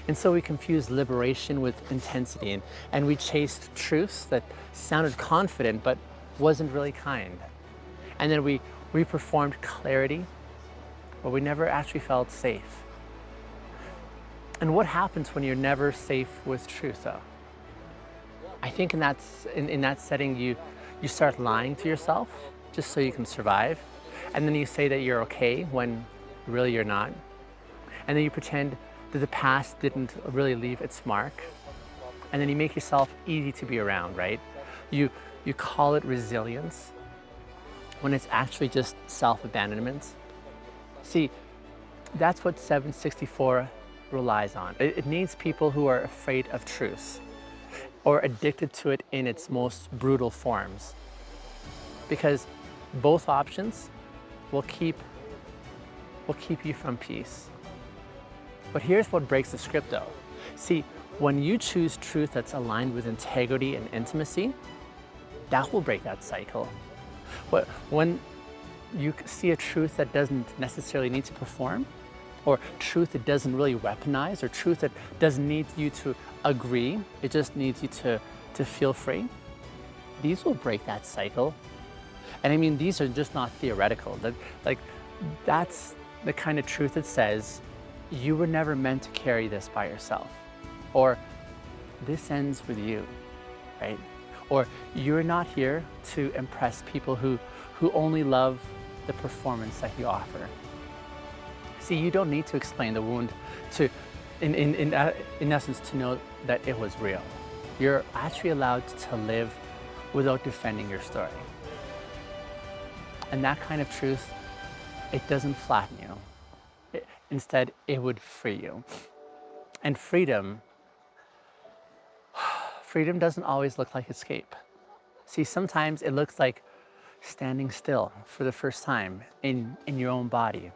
And so we confused liberation with intensity, and we chased truths that sounded confident but wasn't really kind. And then we performed clarity, but we never actually felt safe. And what happens when you're never safe with truth, though? I think in that setting, you start lying to yourself just so you can survive. And then you say that you're okay when really you're not. And then you pretend that the past didn't really leave its mark. And then you make yourself easy to be around, right? You, you call it resilience when it's actually just self-abandonment. See, that's what 764 relies on. It needs people who are afraid of truth or addicted to it in its most brutal forms. Because both options will keep you from peace. But here's what breaks the script though. See, when you choose truth that's aligned with integrity and intimacy, that will break that cycle. But when you see a truth that doesn't necessarily need to perform, or truth that doesn't really weaponize, or truth that doesn't need you to agree, it just needs you to feel free, these will break that cycle. And I mean, these are just not theoretical. That's the kind of truth that says, you were never meant to carry this by yourself. Or this ends with you, right? Or you're not here to impress people who only love the performance that you offer. See, you don't need to explain the wound in essence, to know that it was real. You're actually allowed to live without defending your story. And that kind of truth, it doesn't flatten you. Instead, it would free you. And freedom doesn't always look like escape. See, sometimes it looks like standing still for the first time in your own body,